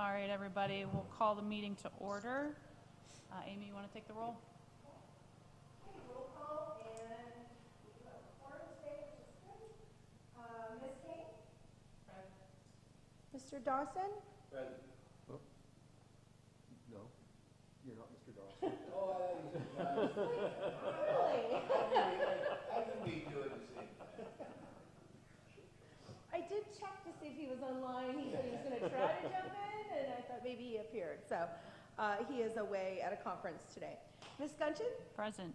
All right, everybody, we'll call the meeting to order. Amy, you want to take the roll? Roll call, and we do have a quorum today, which is good. Ms. King? Present. Mr. Dawson? Present. Oh. No, you're not Mr. Dawson. Really? How can we do it the same time? I did check to see if he was online. He said he was going to try to jump in, and I thought maybe he appeared. So he is away at a conference today. Ms. Gunchen? Present.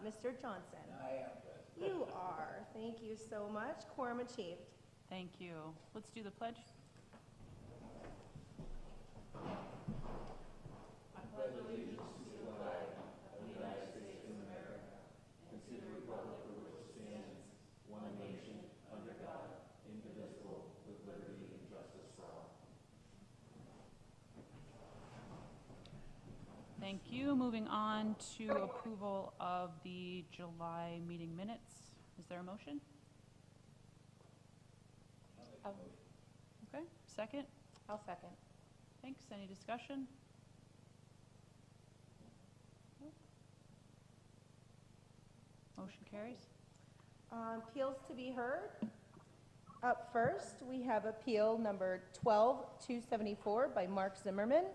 Mr. Johnson? I am present. You are. Thank you so much. Quorum achieved. Thank you. Let's do the pledge. Thank you. Moving on to approval of the July meeting minutes. Is there a motion? Okay, second? I'll second. Thanks. Any discussion? Motion carries. Appeals to be heard. Up first, we have appeal number 12274 by Mark Zimmerman.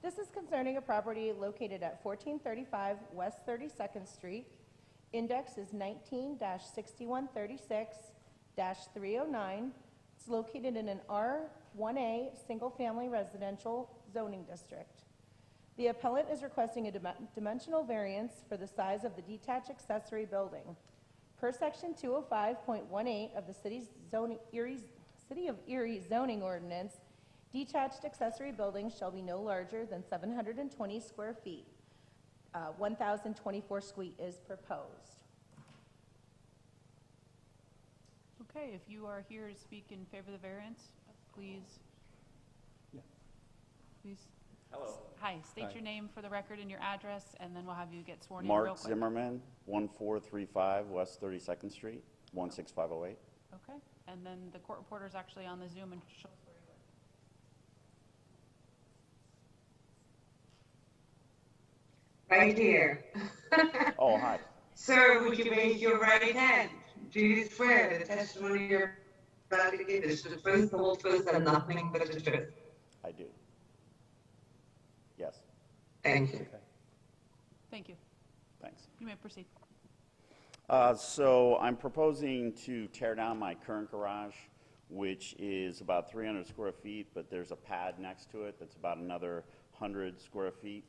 This is concerning a property located at 1435 West 32nd Street. Index is 19-6136-309. It's located in an R1A single-family residential zoning district. The appellant is requesting a dimensional variance for the size of the detached accessory building. Per section 205.18 of the City of Erie zoning ordinance, detached accessory buildings shall be no larger than 720 square feet. 1,024 square is proposed. Okay, if you are here to speak in favor of the variance, please. Yeah. Please. Hello. Hi, state Hi. your name for the record and your address, and then we'll have you get sworn in real quick. Mark Zimmerman, 1435 West 32nd Street, 16508. Okay, and then the court reporter is actually on the Zoom and show us where you Right here. Oh, hi. Sir, would you raise your right hand? Do you swear the testimony you're about to give is the truth, the whole truth, and nothing but the truth? I do. Yes, Thank you. are. Thank you. thanks. You may proceed. So I'm proposing to tear down my current garage, which is about 300 square feet, but there's a pad next to it that's about another 100 square feet.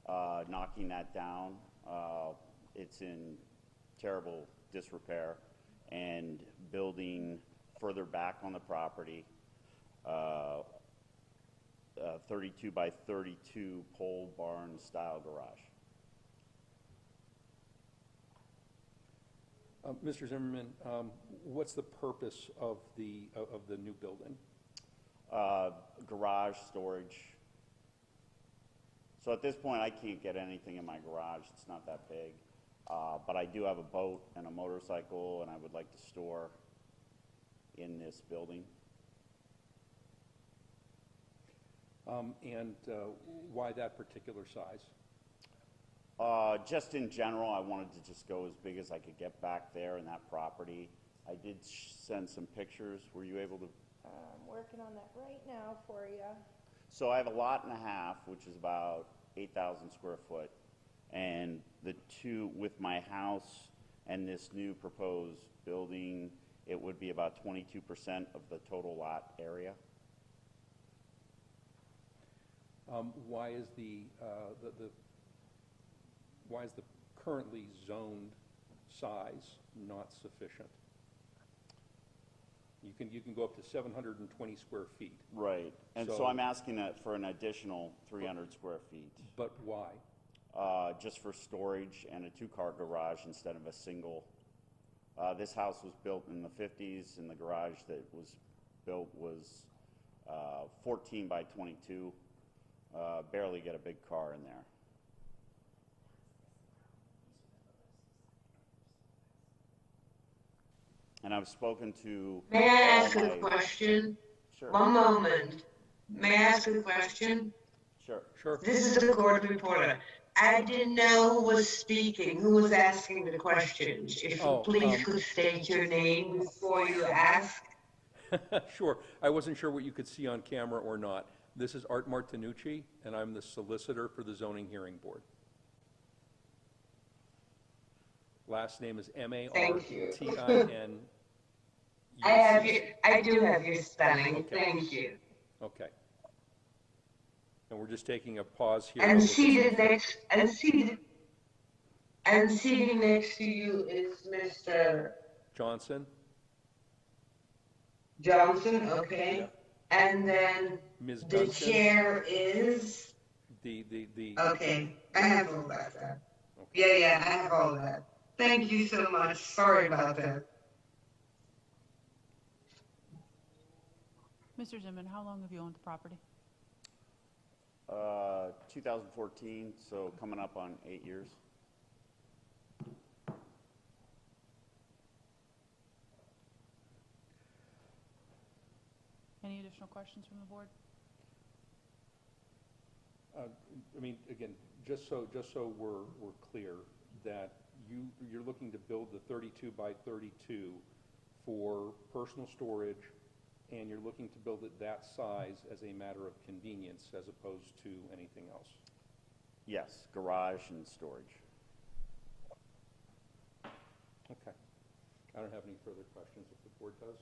Knocking that down, it's in terrible disrepair, and building further back on the property, 32 by 32 pole barn style garage. Mr. Zimmerman, what's the purpose of the new building? Garage storage. So at this point, I can't get anything in my garage. It's not that big. But I do have a boat and a motorcycle, and I would like to store in this building. And why that particular size? Just in general, I wanted to just go as big as I could get back there in that property. I did send some pictures. Were you able to? I'm working on that right now for you. So I have a lot and a half, which is about 8,000 square foot. And the two, with my house and this new proposed building, it would be about 22% of the total lot area. Why is the currently zoned size not sufficient? You can go up to 720 square feet. Right. And so I'm asking that for an additional 300 square feet. But why? Just for storage and a two-car garage instead of a single. This house was built in the 50s, and the garage that was built was 14 by 22. Barely get a big car in there. And I've spoken to... May I ask a question? Sure. One moment. May I ask a question? Sure. Sure. This is the court reporter. I didn't know who was speaking, who was asking the questions. If you Oh, please could state your name before you ask. Sure. I wasn't sure what you could see on camera or not. This is Art Martinucci, and I'm the solicitor for the Zoning Hearing Board. Last name is Thank you. Martin. I do have your spelling. Okay. Thank you. Okay. And we're just taking a pause here. And seated next to you is Mr. Johnson, Johnson, okay? And then Ms. the Duncan, chair is, the okay, I have all that. Okay. Yeah, I have all that. Thank you so much. Sorry about that. Mr. Zimmerman, how long have you owned the property? 2014, so coming up on 8 years. Any additional questions from the board? I mean, again, just so we're clear, that you're looking to build the 32 by 32 for personal storage, and you're looking to build it that size as a matter of convenience as opposed to anything else? Yes, garage and storage. Okay. I don't have any further questions if the board does.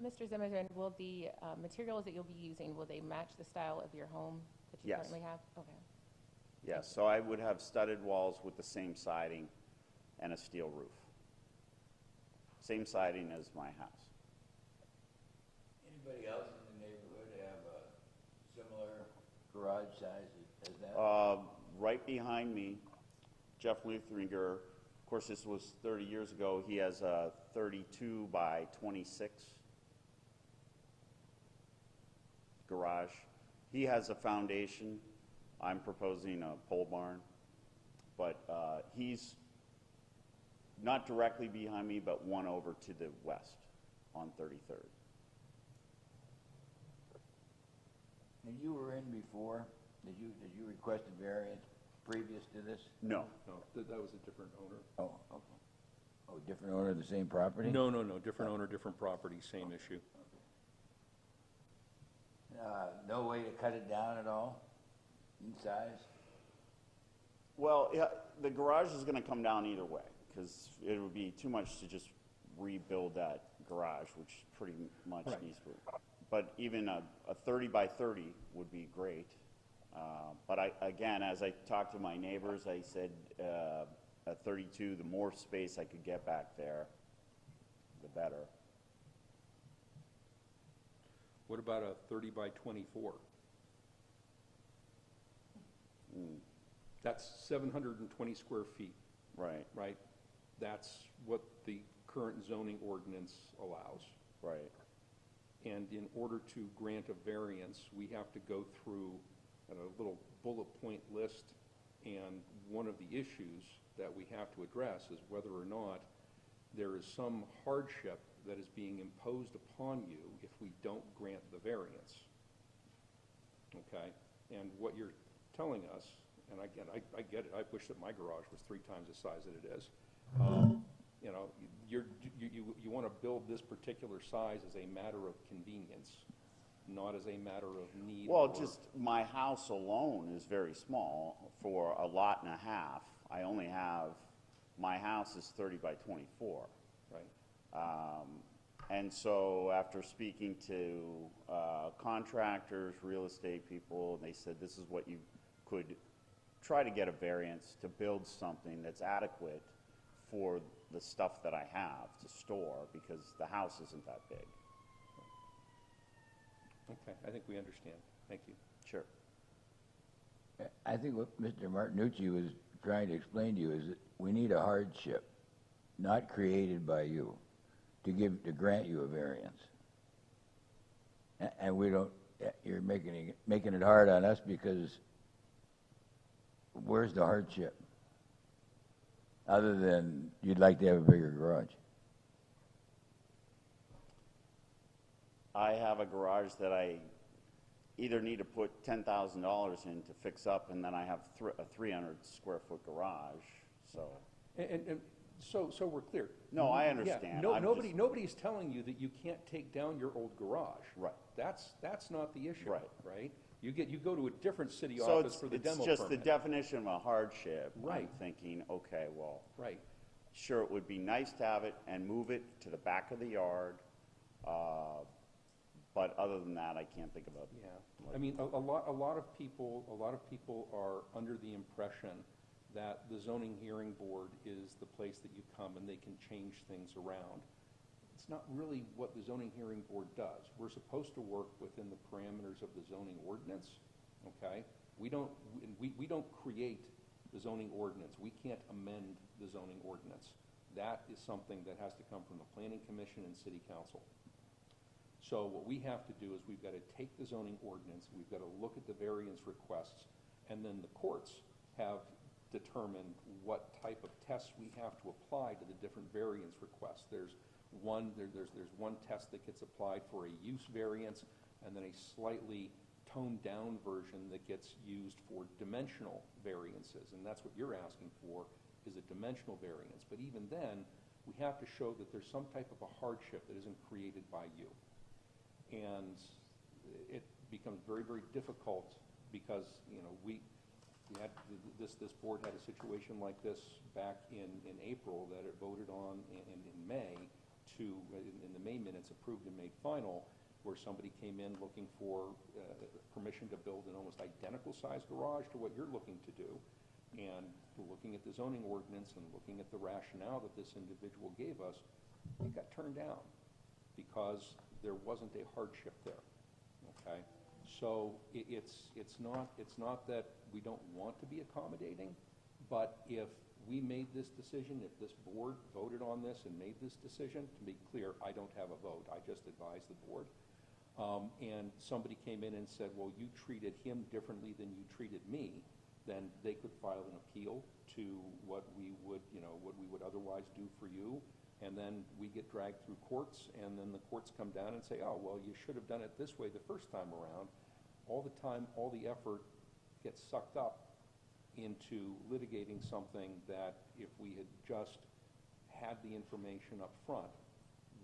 Mr. Zimmerman, will the materials that you'll be using, will they match the style of your home that you Yes. currently have? Okay. Yes, so I would have studded walls with the same siding and a steel roof. Same siding as my house. Anybody else in the neighborhood have a similar garage size as that? Right behind me, Jeff Luthringer, of course this was 30 years ago, he has a 32 by 26 garage. He has a foundation. I'm proposing a pole barn, but he's not directly behind me, but one over to the west on 33rd. And you were in before? Did you request a variance previous to this? No, No, that was a different owner. Oh, okay. Oh, different owner of the same property? No, different owner, different property, same issue. No way to cut it down at all in size? well, yeah, the garage is going to come down either way because it would be too much to just rebuild that garage, which pretty much Right. needs to. But even a 30 by 30 would be great. But again, as I talked to my neighbors, I said a 32, the more space I could get back there, the better. What about a 30 by 24? That's 720 square feet, Right, right? That's what the current zoning ordinance allows. right. And in order to grant a variance, we have to go through a little bullet point list, and one of the issues that we have to address is whether or not there is some hardship that is being imposed upon you if we don't grant the variance. Okay? And what you're telling us, and again, I get it, I wish that my garage was 3 times the size that it is. You know, you want to build this particular size as a matter of convenience, not as a matter of need. Well, or- just my house alone is very small for a lot and a half. I only have, my house is 30 by 24. Right. And so after speaking to contractors, real estate people, they said this is what you could try to get a variance to build something that's adequate for the stuff that I have to store because the house isn't that big. Okay, I think we understand. Thank you. Sure. I think what Mr. Martinucci was trying to explain to you is that we need a hardship, not created by you, to grant you a variance. And we don't, you're making it hard on us because where's the hardship? Other than you'd like to have a bigger garage. I have a garage that I either need to put $10,000 in to fix up, and then I have a 300 square foot garage, so. And so we're clear. No, I Yeah, understand. no, I'm just- nobody's telling you that you can't take down your old garage. Right. That's not the issue. Right. Right? You go to a different city So office for the demo it's just the permit. definition of a hardship. I'm Right. thinking, okay, well, Right. sure, it would be nice to have it and move it to the back of the yard, but other than that, I can't think of a. Yeah, I mean, a lot of people are under the impression that the zoning hearing board is the place that you come and they can change things around. It's not really what the zoning hearing board does. We're supposed to work within the parameters of the zoning ordinance, okay? We don't create the zoning ordinance. We can't amend the zoning ordinance. That is something that has to come from the planning commission and city council. So what we have to do is we've got to take the zoning ordinance, we've got to look at the variance requests, and then the courts have determined what type of tests we have to apply to the different variance requests. There's one test that gets applied for a use variance, and then a slightly toned down version that gets used for dimensional variances, and that's what you're asking for, is a dimensional variance. But even then, we have to show that there's some type of a hardship that isn't created by you. And it becomes very, very difficult because, you know, we had, this board had a situation like this back in April that it voted on in May in the May minutes, approved and made final, where somebody came in looking for permission to build an almost identical sized garage to what you're looking to do. And looking at the zoning ordinance and looking at the rationale that this individual gave us, it got turned down because there wasn't a hardship there, okay? So it's not that we don't want to be accommodating, but if we made this decision, if this board voted on this and made this decision, to be clear, I don't have a vote, I just advise the board, and somebody came in and said, well, you treated him differently than you treated me, then they could file an appeal to what we would otherwise do for you, and then we get dragged through courts, and then the courts come down and say, oh, well, you should have done it this way the first time around. All the time, all the effort gets sucked up into litigating something that if we had just had the information up front,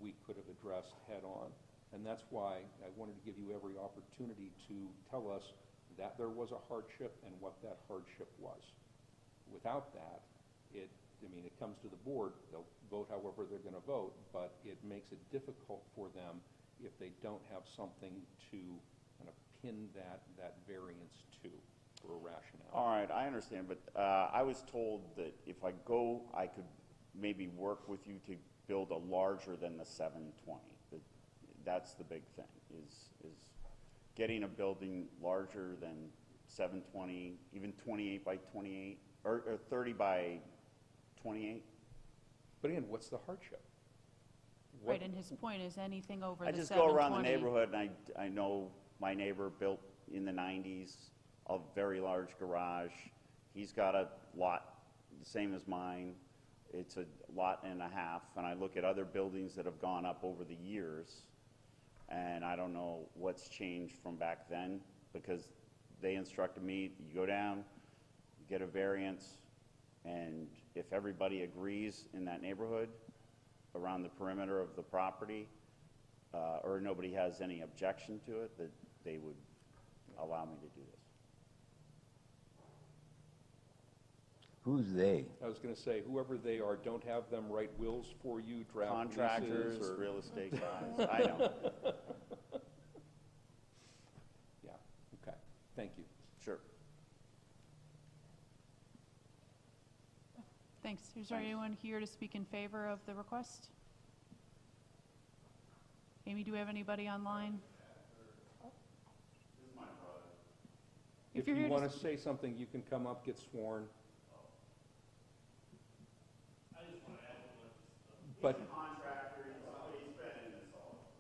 we could have addressed head on. And that's why I wanted to give you every opportunity to tell us that there was a hardship and what that hardship was. Without that, it comes to the board, they'll vote however they're going to vote, but it makes it difficult for them if they don't have something to kind of pin that variance to, for a rationale. All right, I understand, but I was told that if I go, I could maybe work with you to build a larger than the 720. That's the big thing, is getting a building larger than 720, even 28 by 28, or 30 by 28. But again, what's the hardship? Right, and his point is anything over I the just go around the 720. neighborhood, and I know my neighbor built in the 90s a very large garage. He's got a lot the same as mine. It's a lot and a half, and I look at other buildings that have gone up over the years, and I don't know what's changed from back then, because they instructed me, you go down, you get a variance, and if everybody agrees in that neighborhood around the perimeter of the property, or nobody has any objection to it, that they would allow me to do this. Who's they? I was going to say, whoever they are, don't have them write wills for you, draft leases, Contractors, or... real estate guys, I know, Yeah, okay, thank you. sure. Thanks. Is there anyone here to speak in favor of the request? Amy, do we have anybody online? If you're you here want to say something, you can come up, get sworn. But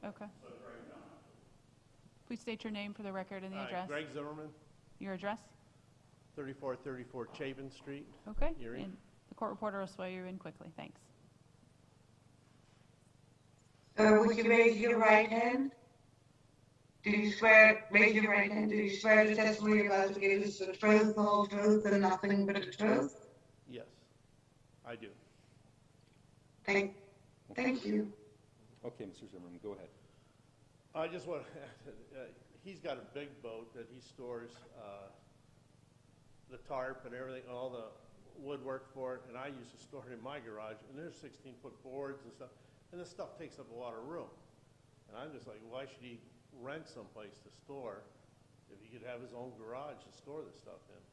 Okay. Please state your name for the record and the address. Greg Zimmerman, Your address? 3434 Chabin Street. Okay. Erie. And the court reporter will swear you in quickly. Thanks. Would you raise your right hand? Do you swear, raise your right hand, do you swear the testimony you're about to give is the truth, the whole truth, and nothing but the truth? Yes, I do. Thank you. Okay, Mr. Zimmerman, go ahead. I just want, he's got a big boat that he stores the tarp and everything, all the woodwork for it, and I used to store it in my garage, and there's 16-foot boards and stuff, and this stuff takes up a lot of room. And I'm just like, why should he rent someplace to store if he could have his own garage to store this stuff in?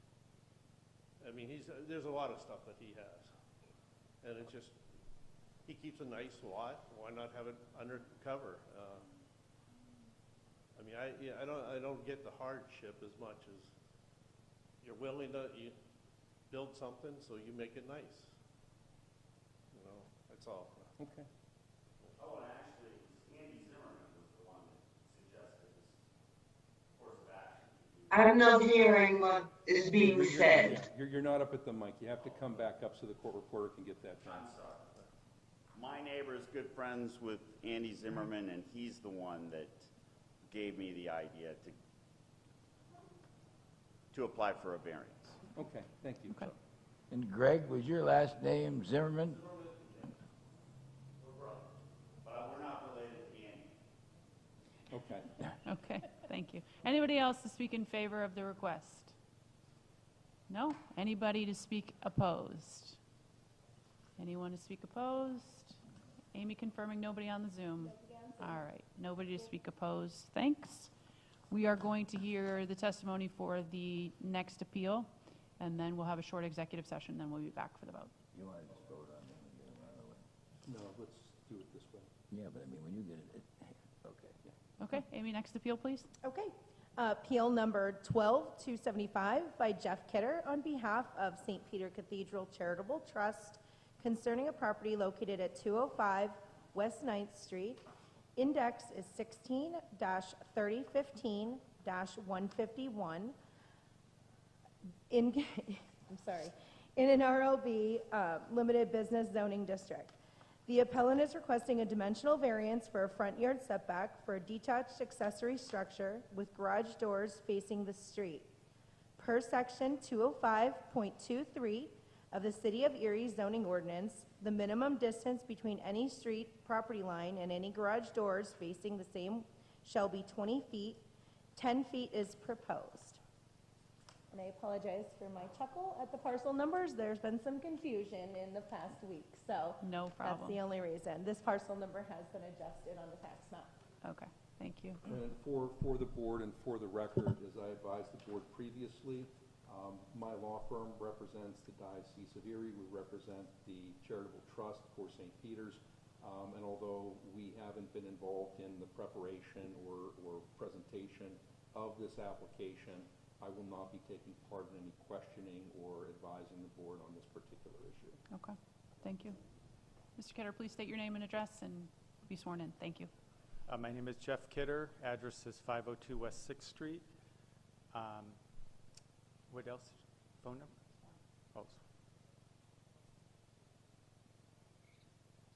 I mean, there's a lot of stuff that he has, and it's just, he keeps a nice lot. Why not have it undercover? I mean, I don't get the hardship as much as you're willing to build something, so you make it nice. You know, that's all. Okay. Oh, and actually, Andy Zimmerman was the one that suggested this course of action. I'm not hearing what is being said. You're not up at the mic. You have to come back up so the court reporter can get that done. I'm sorry. My neighbor is good friends with Andy Zimmerman, and he's the one that gave me the idea to apply for a variance. Okay, thank you. Okay. And Greg, was your last name Zimmerman? But we're not related to Andy. Okay. Okay, thank you. Anybody else to speak in favor of the request? No? Anybody to speak opposed? Anyone to speak opposed? Amy confirming nobody on the Zoom. All right, nobody to speak opposed. Thanks. We are going to hear the testimony for the next appeal, and then we'll have a short executive session, then we'll be back for the vote. You want to just vote on them and get them out of the way? No, let's do it this way. Yeah, but I mean, when you get it, okay. Okay, Amy, next appeal, please. Okay. Appeal number 12275 by Jeff Kidder on behalf of St. Peter Cathedral Charitable Trust concerning a property located at 205 West 9th Street. Index is 16-3015-151. I'm sorry. In an RLB limited business zoning district. The appellant is requesting a dimensional variance for a front yard setback for a detached accessory structure with garage doors facing the street. Per section 205.23 of the City of Erie zoning ordinance, the minimum distance between any street property line and any garage doors facing the same shall be 20 feet. 10 feet is proposed. And I apologize for my chuckle at the parcel numbers. There's been some confusion in the past week, so No that's the problem. only reason. This parcel number has been adjusted on the tax map. Okay, thank you. And for the board and for the record, as I advised the board previously, my law firm represents the Diocese of Erie. We represent the Charitable Trust for St. Peter's. And although we haven't been involved in the preparation or presentation of this application, I will not be taking part in any questioning or advising the board on this particular issue. Okay, thank you. Mr. Kidder, please state your name and address and be sworn in. Thank you. My name is Jeff Kidder. Address is 502 West 6th Street. What else? Phone number? Oh.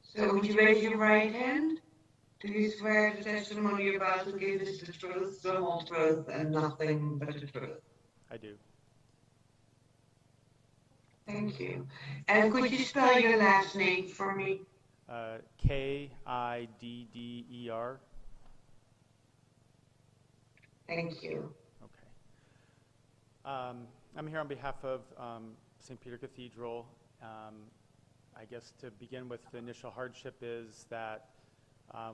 So would you raise your right hand? Do you swear the testimony you're about to give is the truth, the whole truth, and nothing but the truth? I do. Thank you. And could you spell your last name for me? Kidder. Thank you. Okay. I'm here on behalf of St. Peter Cathedral. I guess to begin with, the initial hardship is that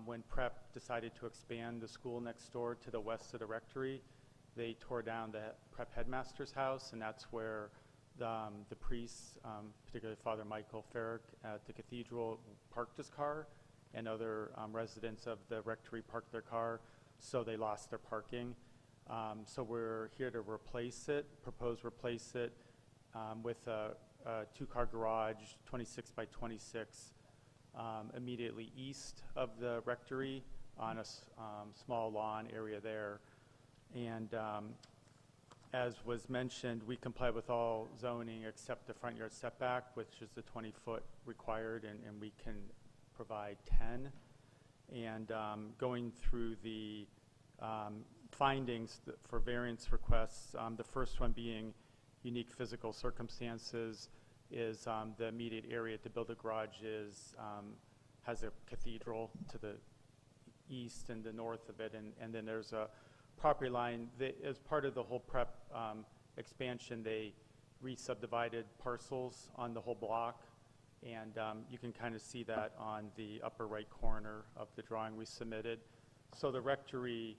when PrEP decided to expand the school next door to the west of the rectory, they tore down the PrEP headmaster's house, and that's where the priests, particularly Father Michael Farrick at the cathedral, parked his car, and other residents of the rectory parked their car, so they lost their parking. So we're here to replace it, replace it with a two-car garage, 26 by 26, immediately east of the rectory on a small lawn area there. And as was mentioned, we comply with all zoning except the front yard setback, which is the 20-foot required, and we can provide 10. And going through the findings for variance requests. The first one being unique physical circumstances is the immediate area to build a garage has a cathedral to the east and the north of it, and then there's a property line. As part of the whole prep expansion, they re-subdivided parcels on the whole block, and you can kind of see that on the upper right corner of the drawing we submitted. So the rectory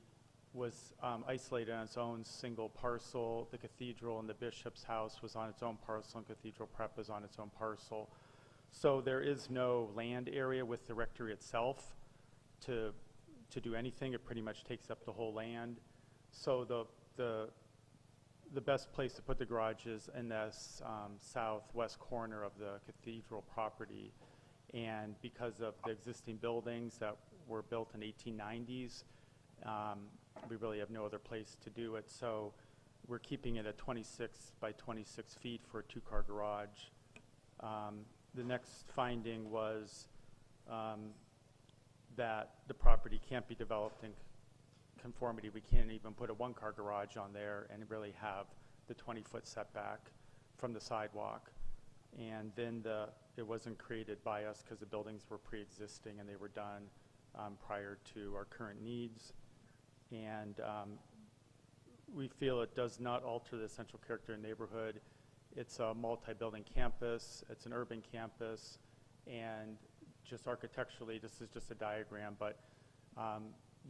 was isolated on its own single parcel. The cathedral and the bishop's house was on its own parcel, and Cathedral Prep was on its own parcel. So there is no land area with the rectory itself to do anything. It pretty much takes up the whole land. So the best place to put the garage is in this southwest corner of the cathedral property. And because of the existing buildings that were built in 1890s, we really have no other place to do it. So we're keeping it at 26 by 26 feet for a two-car garage. The next finding was that the property can't be developed in conformity. We can't even put a one-car garage on there and really have the 20-foot setback from the sidewalk. And then it wasn't created by us because the buildings were pre-existing and they were done prior to our current needs. And we feel it does not alter the essential character of the neighborhood. It's a multi-building campus, it's an urban campus, and just architecturally, this is just a diagram, but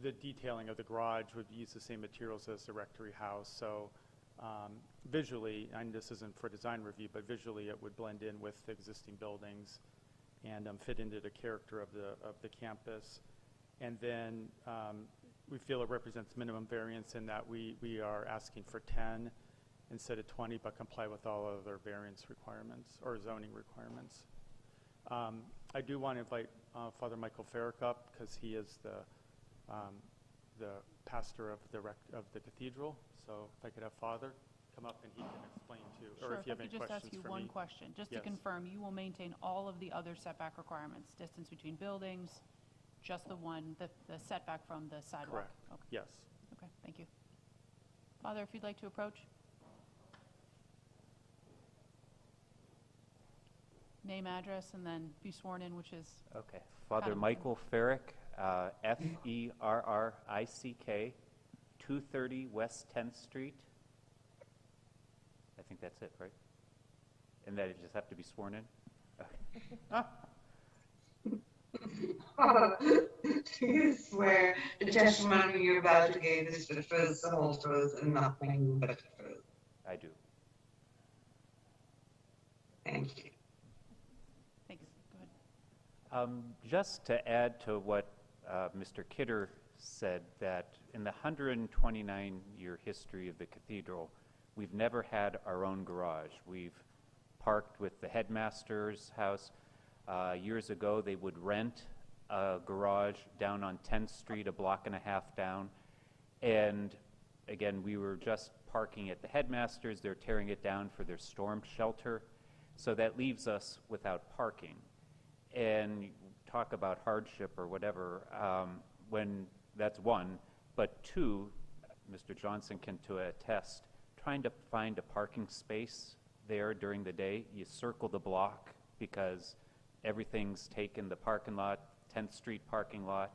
the detailing of the garage would use the same materials as the rectory house. So visually, and this isn't for design review, but visually it would blend in with the existing buildings and fit into the character of the campus. And then we feel it represents minimum variance in that we are asking for 10 instead of 20, but comply with all other variance requirements or zoning requirements. I do want to invite Father Michael Farrick up because he is the pastor of the cathedral. So if I could have Father come up and he can explain too, or if you have any questions for me. Sure, if I could just ask you one question, just to Yes. confirm, you will maintain all of the other setback requirements, distance between buildings, just the one, the setback from the sidewalk? Correct. Okay. Yes. Okay, thank you. Father, if you'd like to approach. Name, address, and then be sworn in, which is? Okay. Father of- Michael Farrick, Ferrick, 230 West 10th Street. I think that's it, right? And that you just have to be sworn in? Do you swear the testimony you're about to give is the truth, the whole truth, and nothing but the truth? I do. Thank you. Thanks, go ahead. Just to add to what Mr. Kidder said, that in the 129-year history of the cathedral, we've never had our own garage. We've parked with the headmaster's house. Years ago, they would rent a garage down on 10th Street, a block and a half down. And again, we were just parking at the headmaster's. They're tearing it down for their storm shelter. So that leaves us without parking. And talk about hardship or whatever, when that's one. But two, Mr. Johnson can to attest, trying to find a parking space there during the day, you circle the block because everything's taken, the parking lot, 10th Street parking lot.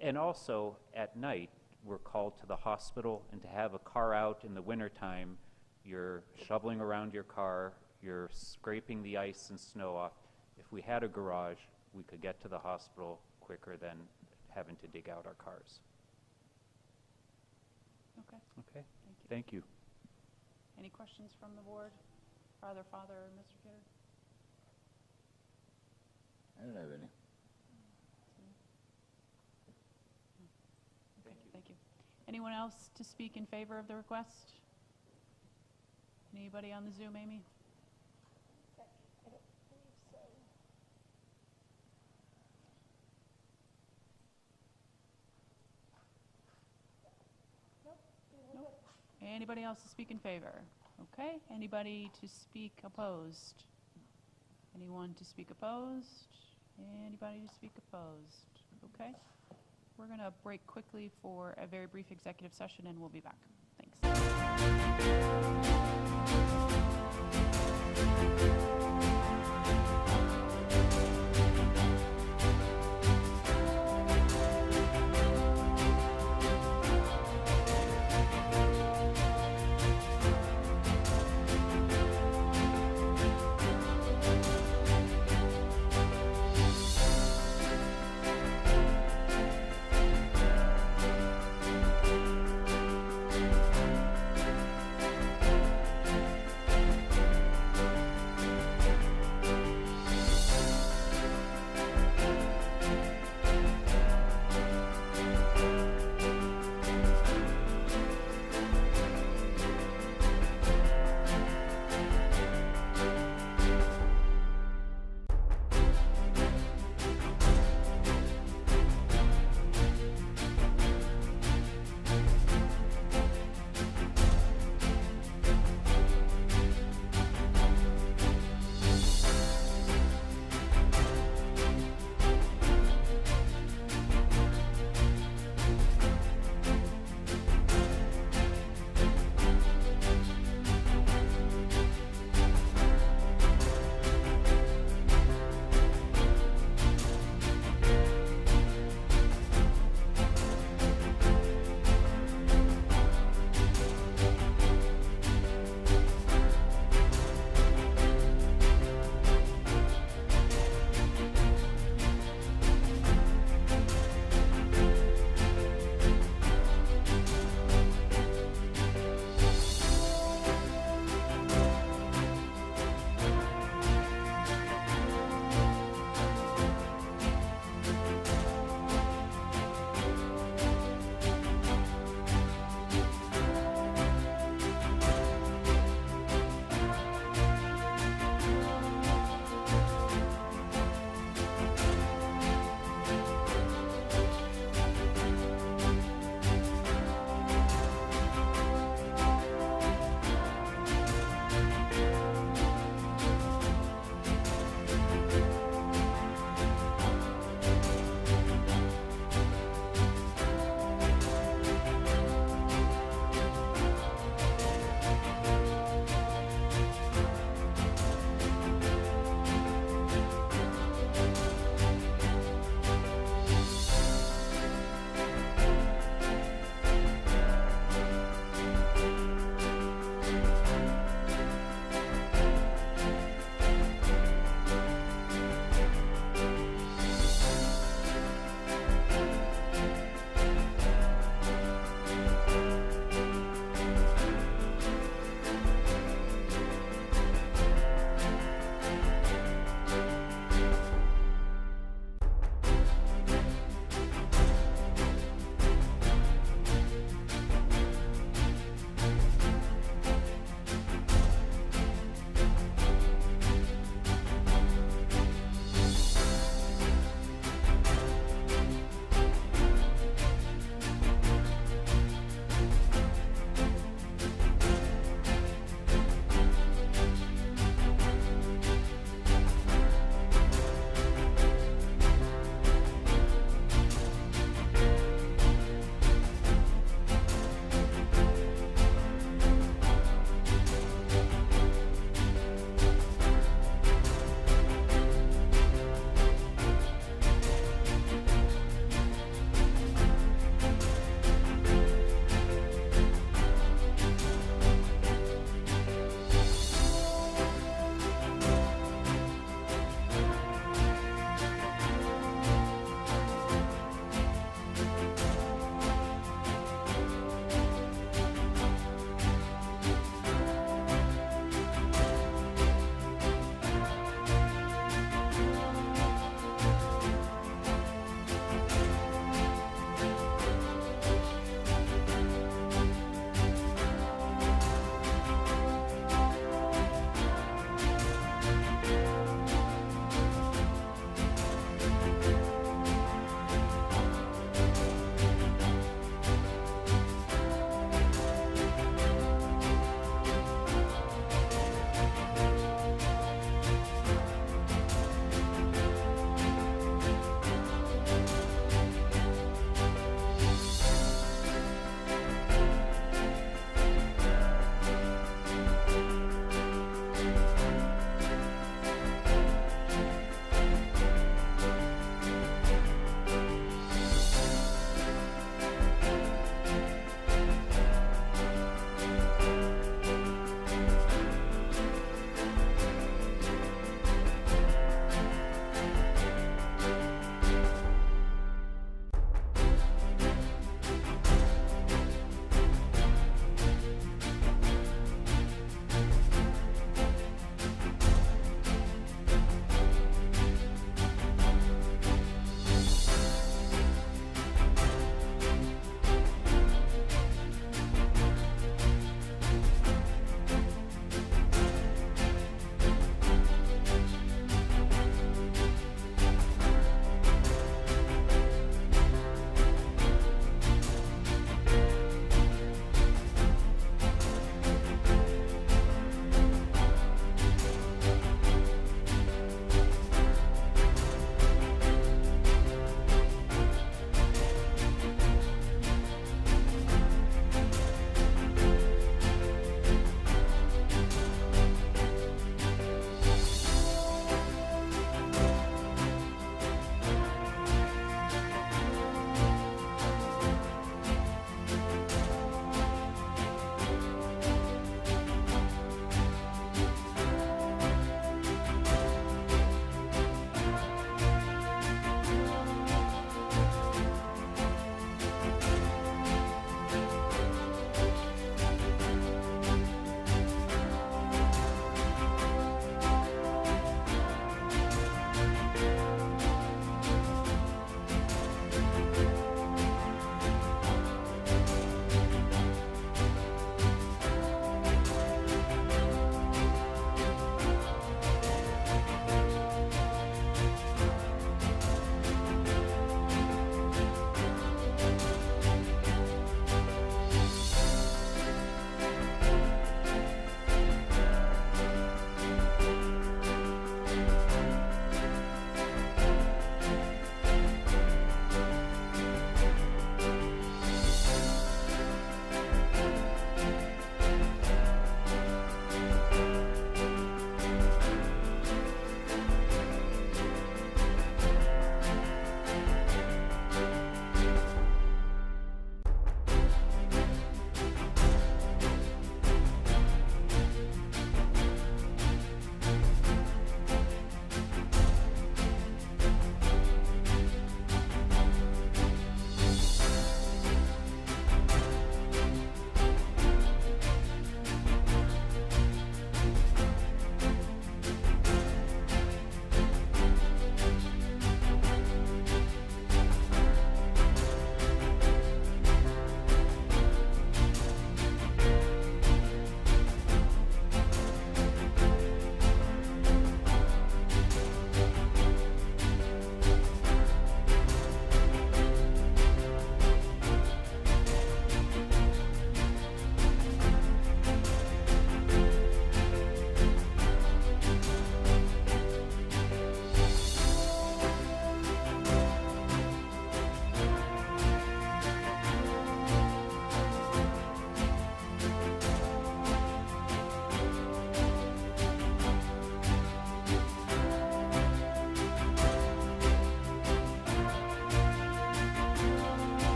And also at night, we're called to the hospital, and to have a car out in the wintertime, you're shoveling around your car, you're scraping the ice and snow off. If we had a garage, we could get to the hospital quicker than having to dig out our cars. Okay, Okay, thank you. thank you. Any questions from the board? Father, or Mr. Kidder? I don't have any. Okay, thank you. Anyone else to speak in favor of the request? Anybody on the Zoom, Amy? Nope. Anybody else to speak in favor? Okay, anybody to speak opposed? Anyone to speak opposed? Anybody to speak opposed? Okay. we're going to break quickly for a very brief executive session, and we'll be back. Thanks.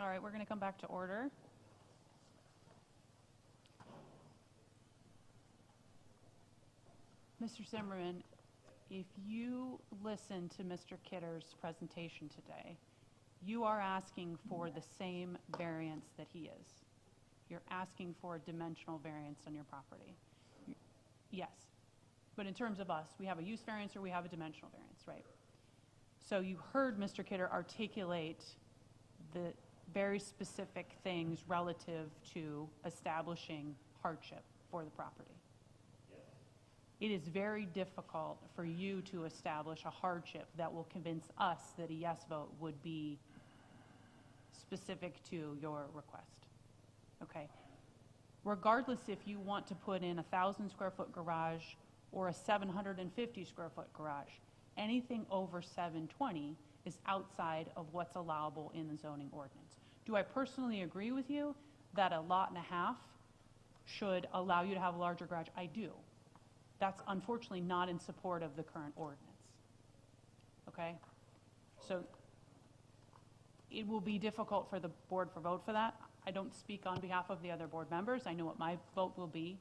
All right, we're going to come back to order. Mr. Zimmerman, if you listen to Mr. Kidder's presentation today, you are asking for the same variance that he is. You're asking for a dimensional variance on your property. Yes. But in terms of us, we have a use variance or we have a dimensional variance, right? So you heard Mr. Kidder articulate the very specific things relative to establishing hardship for the property. It is very difficult for you to establish a hardship that will convince us that a yes vote would be specific to your request, okay? Regardless if you want to put in a 1,000 square foot garage or a 750 square foot garage, anything over 720 is outside of what's allowable in the zoning ordinance. Do I personally agree with you that a lot and a half should allow you to have a larger garage? I do. That's unfortunately not in support of the current ordinance. Okay? So it will be difficult for the board for vote for that. I don't speak on behalf of the other board members. I know what my vote will be.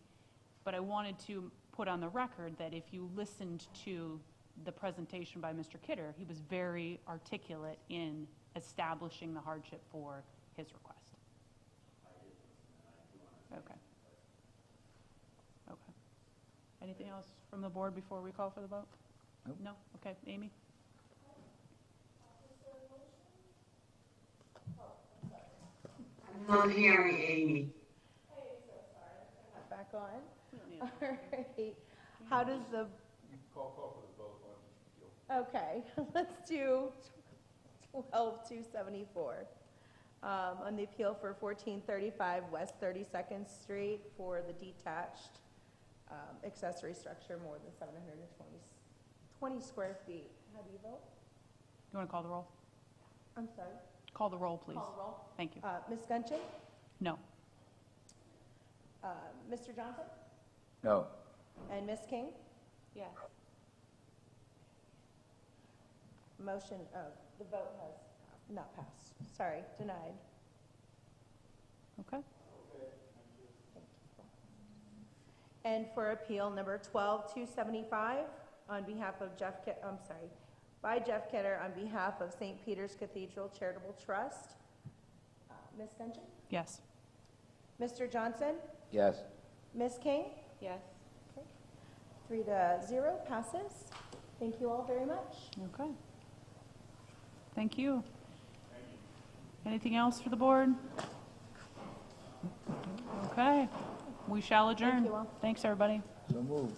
But I wanted to put on the record that if you listened to the presentation by Mr. Kidder, he was very articulate in establishing the hardship for his request. Okay. Okay. Anything else from the board before we call for the vote? Nope. No? Okay, Amy? I'm not hearing Amy. Back on. All right. How does the, Call for the vote on each appeal. okay, let's do 12274. On the appeal for 1435 West 32nd Street for the detached accessory structure more than 720 square feet. How do you vote? You want to call the roll? I'm sorry. Call the roll, please. Call the roll. Thank you. Ms. Gunchen? No. Mr. Johnson? No. And Ms. King? Yes. Motion, the vote has not passed. Sorry, denied. Okay. And for appeal number 12275, on behalf of by Jeff Kidder on behalf of St. Peter's Cathedral Charitable Trust. Ms. Gunchen? Yes. Mr. Johnson? Yes. Ms. King? Yes. 3-0 passes. Thank you all very much. Okay. Thank you. Anything else for the board? Okay. We shall adjourn. you all. Thanks, everybody. So moved.